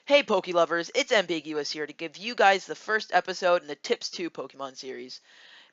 Hey Poke Lovers, it's Ambi-guous here to give you guys the first episode in the Tips to Pokemon series.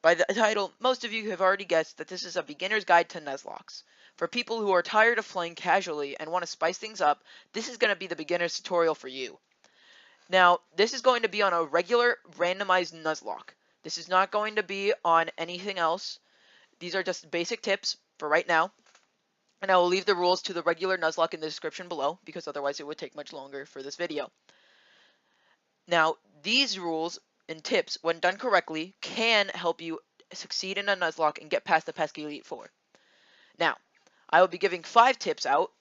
By the title, most of you have already guessed that this is a beginner's guide to Nuzlocke. For people who are tired of playing casually and want to spice things up, this is going to be the beginner's tutorial for you. Now, this is going to be on a regular randomized Nuzlocke. This is not going to be on anything else. These are just basic tips for right now. And I will leave the rules to the regular Nuzlocke in the description below, because otherwise it would take much longer for this video. Now, these rules and tips, when done correctly, can help you succeed in a Nuzlocke and get past the pesky Elite Four. Now, I will be giving 5 tips out,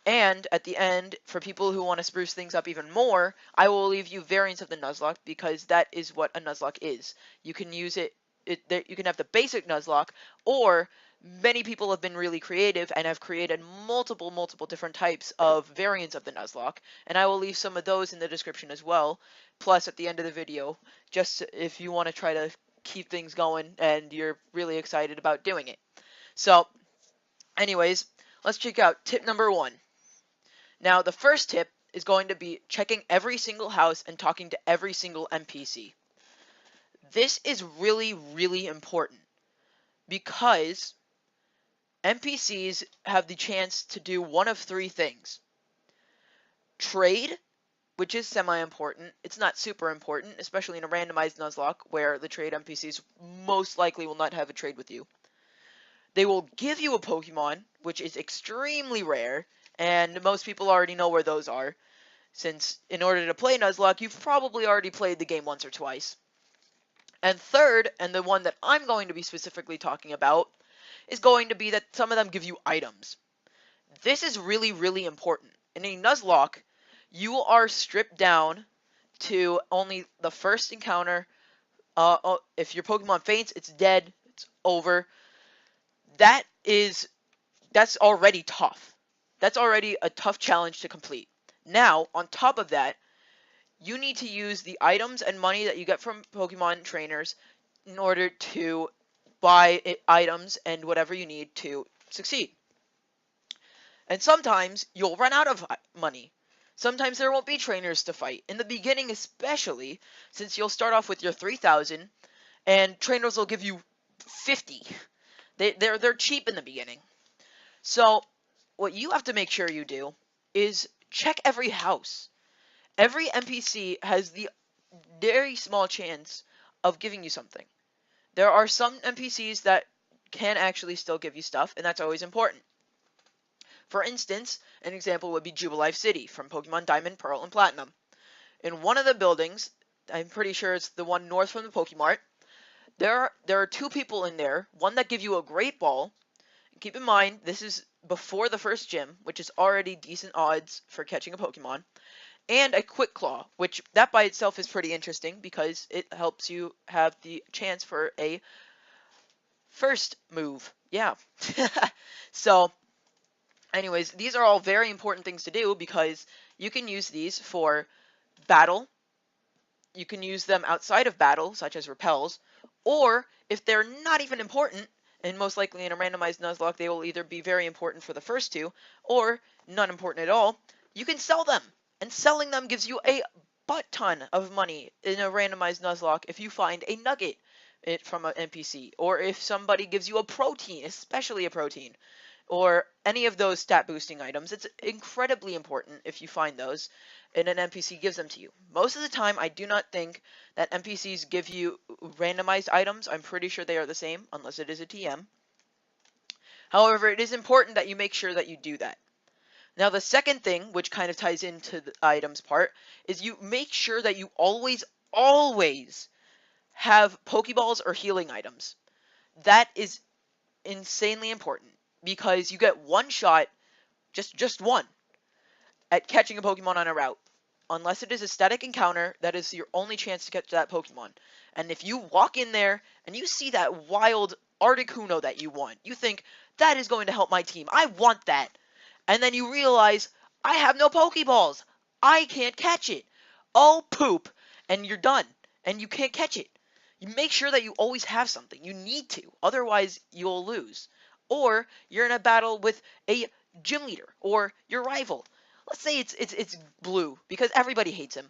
and at the end, for people who want to spruce things up even more, I will leave you variants of the Nuzlocke, because that is what a Nuzlocke is. You can use you can have the basic Nuzlocke, or many people have been really creative and have created multiple different types of variants of the Nuzlocke, and I will leave some of those in the description as well, plus at the end of the video, just if you want to try to keep things going and you're really excited about doing it. So, anyways, let's check out tip number 1. Now, the first tip is going to be checking every single house and talking to every single NPC. This is really important, because NPCs have the chance to do one of 3 things. Trade, which is semi-important. It's not super important, especially in a randomized Nuzlocke where the trade NPCs most likely will not have a trade with you. They will give you a Pokemon, which is extremely rare, and most people already know where those are, since in order to play Nuzlocke, you've probably already played the game once or twice. And third, and the one that I'm going to be specifically talking about, is going to be that some of them give you items. This is really important. In a Nuzlocke, you are stripped down to only the first encounter. If your Pokemon faints, it's dead. It's over. That's already tough. That's already a tough challenge to complete. Now, on top of that, you need to use the items and money that you get from Pokemon trainers in order to buy items and whatever you need to succeed. And sometimes you'll run out of money. Sometimes there won't be trainers to fight. In the beginning especially, since you'll start off with your 3,000 and trainers will give you 50. They're cheap in the beginning. So what you have to make sure you do is check every house. Every NPC has the very small chance of giving you something. There are some NPCs that can actually still give you stuff, and that's always important. For instance, an example would be Jubilife City from Pokemon Diamond, Pearl, and Platinum. In one of the buildings, I'm pretty sure it's the one north from the Pokemart, there are 2 people in there, one that give you a Great Ball. Keep in mind, this is before the first gym, which is already decent odds for catching a Pokemon, and a Quick Claw, which that by itself is pretty interesting because it helps you have the chance for a first move. Yeah. So, anyways, these are all very important things to do because you can use these for battle. You can use them outside of battle, such as repels, or if they're not even important, and most likely in a randomized Nuzlocke they will either be very important for the first 2, or not important at all, you can sell them. And selling them gives you a butt ton of money in a randomized Nuzlocke if you find a nugget from an NPC, or if somebody gives you a protein, especially a protein, or any of those stat boosting items. It's incredibly important if you find those and an NPC gives them to you. Most of the time, I do not think that NPCs give you randomized items. I'm pretty sure they are the same, unless it is a TM. However, it is important that you make sure that you do that. Now, the second thing, which kind of ties into the items part, is you make sure that you always have Pokeballs or healing items. That is insanely important because you get one shot, just one, at catching a Pokemon on a route. Unless it is a static encounter, that is your only chance to catch that Pokemon. And if you walk in there and you see that wild Articuno that you want, you think, that is going to help my team. I want that. And then you realize, I have no Pokeballs. I can't catch it. Oh, poop. And you're done. And you can't catch it. You make sure that you always have something. You need to. Otherwise, you'll lose. Or you're in a battle with a gym leader or your rival. let's say it's Blue, because everybody hates him.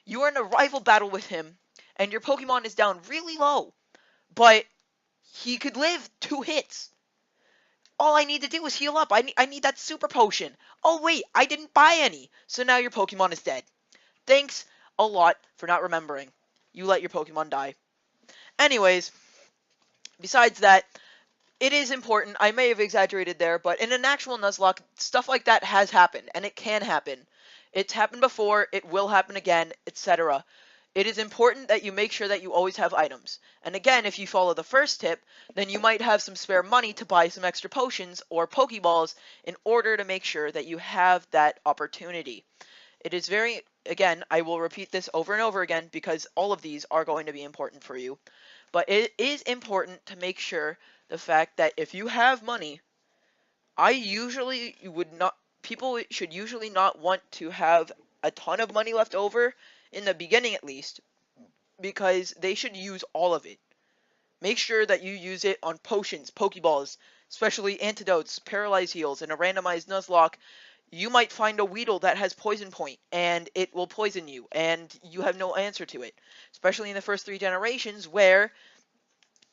You are in a rival battle with him, and your Pokemon is down really low, but he could live 2 hits. All I need to do is heal up. I need that super potion. Oh wait, I didn't buy any. So now your Pokemon is dead. Thanks a lot for not remembering. You let your Pokemon die. Anyways, besides that, it is important. I may have exaggerated there, but in an actual Nuzlocke, stuff like that has happened, and it can happen. It's happened before, it will happen again, etc. It is important that you make sure that you always have items. And again, if you follow the first tip, then you might have some spare money to buy some extra potions or Pokeballs in order to make sure that you have that opportunity. It is very, again, I will repeat this over and over again because all of these are going to be important for you. But it is important to make sure the fact that if you have money, I usually would not, people should usually not want to have a ton of money left over, in the beginning at least, because they should use all of it. Make sure that you use it on potions, Pokeballs, especially antidotes, paralyzed heals, and a randomized Nuzlocke. You might find a Weedle that has poison point, and it will poison you, and you have no answer to it. Especially in the first 3 generations, where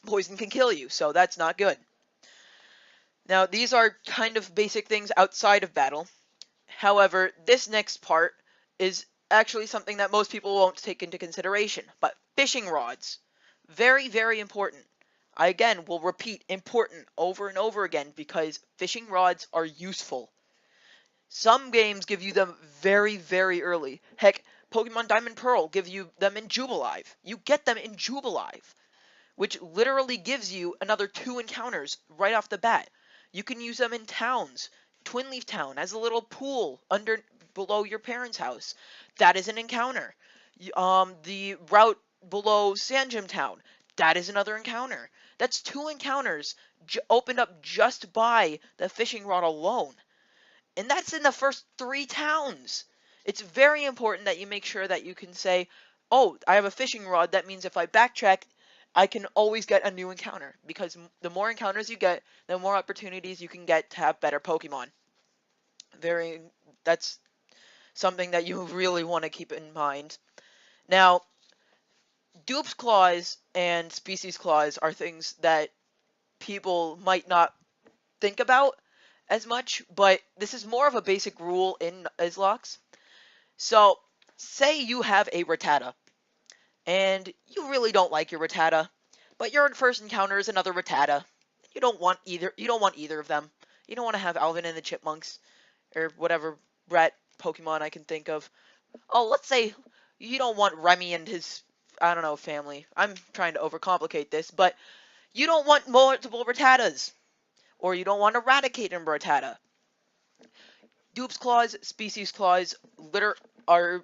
poison can kill you, so that's not good. Now, these are kind of basic things outside of battle. However, this next part is actually something that most people won't take into consideration, but fishing rods. Very, very important. I again will repeat important over and over again because fishing rods are useful. Some games give you them very, very early. Heck, Pokemon Diamond Pearl give you them in Jubilife. You get them in Jubilife, which literally gives you another 2 encounters right off the bat. You can use them in towns. Twinleaf Town as a little pool under below your parents' house. That is an encounter. The route below Sandgem Town. That is another encounter. That's 2 encounters opened up just by the fishing rod alone. And that's in the first 3 towns. It's very important that you make sure that you can say, oh, I have a fishing rod. That means if I backtrack, I can always get a new encounter. Because the more encounters you get, the more opportunities you can get to have better Pokemon. That's something that you really want to keep in mind. Now, Dupe's Claws and Species Claws are things that people might not think about as much, but this is more of a basic rule in Nuzlocke. So, say you have a Rattata, and you really don't like your Rattata, but your first encounter is another Rattata. You don't want either. You don't want either of them. You don't want to have Alvin and the Chipmunks, or whatever rat Pokemon I can think of. Oh, let's say you don't want Remy and his, I don't know, family. I'm trying to overcomplicate this, but you don't want multiple Rattatas, or you don't want Eradicate and Rattata. Dupe's Claws, Species Claws, are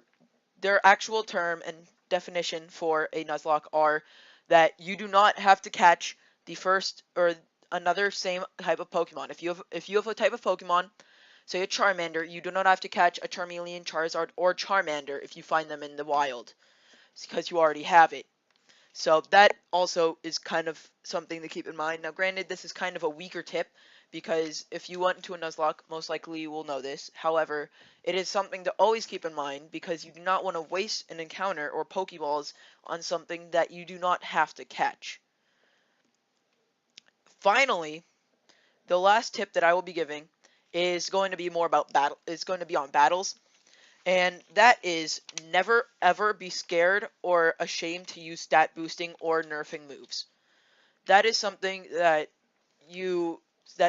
their actual term and definition for a Nuzlocke are that you do not have to catch the first or another same type of Pokemon. If you have a type of Pokemon, say a Charmander, you do not have to catch a Charmeleon, Charizard, or Charmander if you find them in the wild. It's because you already have it. So that also is kind of something to keep in mind. Now, granted, this is kind of a weaker tip, because if you went into a Nuzlocke, most likely you will know this. However, it is something to always keep in mind, because you do not want to waste an encounter or Pokeballs on something that you do not have to catch. Finally, the last tip that I will be giving is going to be more about battle. It's going to be on battles. And that is never ever be scared or ashamed to use stat boosting or nerfing moves. That is something that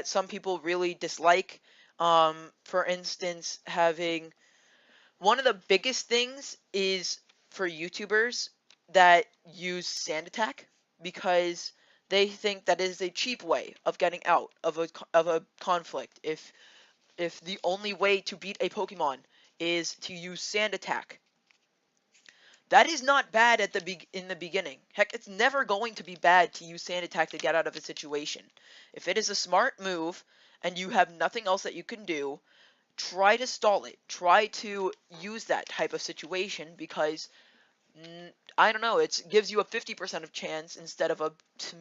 some people really dislike. For instance, having one of the biggest things is for YouTubers that use Sand Attack, because they think that is a cheap way of getting out of a conflict. If the only way to beat a Pokemon is to use Sand Attack, that is not bad in the beginning. Heck, it's never going to be bad to use Sand Attack to get out of a situation. If it is a smart move and you have nothing else that you can do, try to stall it. Try to use that type of situation, because I don't know, it gives you a 50% of chance instead of a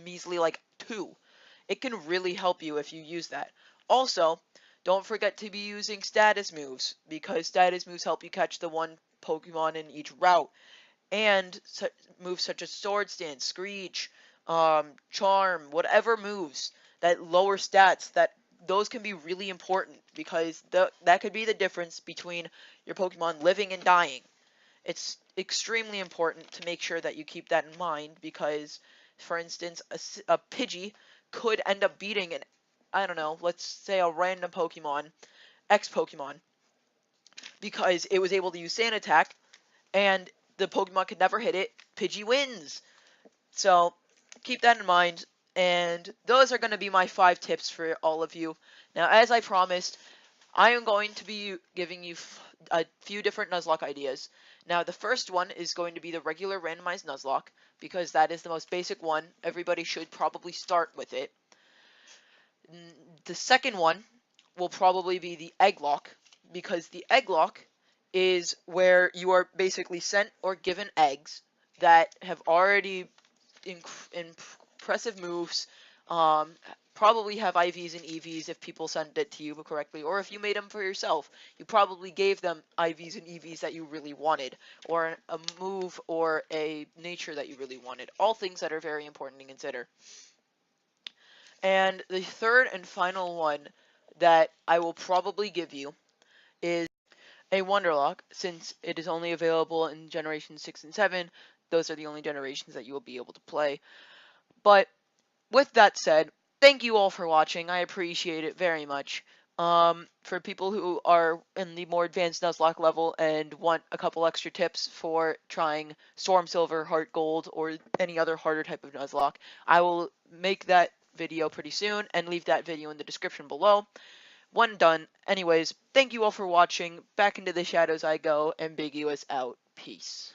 measly like 2. It can really help you if you use that. Also, Don't forget to be using status moves, because status moves help you catch the one Pokemon in each route. And moves such as Sword Stance, Screech, Charm, whatever moves that lower stats, that those can be really important, because that could be the difference between your Pokemon living and dying. It's extremely important to make sure that you keep that in mind, because, for instance, a Pidgey could end up beating an, I don't know, let's say a random Pokemon, X Pokemon, because it was able to use Sand Attack, and the Pokemon could never hit it. Pidgey wins. So keep that in mind. And those are going to be my 5 tips for all of you. Now, as I promised, I am going to be giving you a few different Nuzlocke ideas. Now, the first one is going to be the regular randomized Nuzlocke, because that is the most basic one. Everybody should probably start with it. The second one will probably be the egg lock, because the egg lock is where you are basically sent or given eggs that have already impressive moves, probably have IVs and EVs if people send it to you correctly, or if you made them for yourself, you probably gave them IVs and EVs that you really wanted, or a move or a nature that you really wanted. All things that are very important to consider. And the third and final one that I will probably give you is a Wonderlock, since it is only available in Generation 6 and 7. Those are the only generations that you will be able to play. But with that said, thank you all for watching. I appreciate it very much. For people who are in the more advanced Nuzlocke level and want a couple extra tips for trying Storm Silver, Heart Gold, or any other harder type of Nuzlocke, I will make that video pretty soon and leave that video in the description below. When done, anyways, thank you all for watching. Back into the shadows I go. Ambi-guous out. Peace.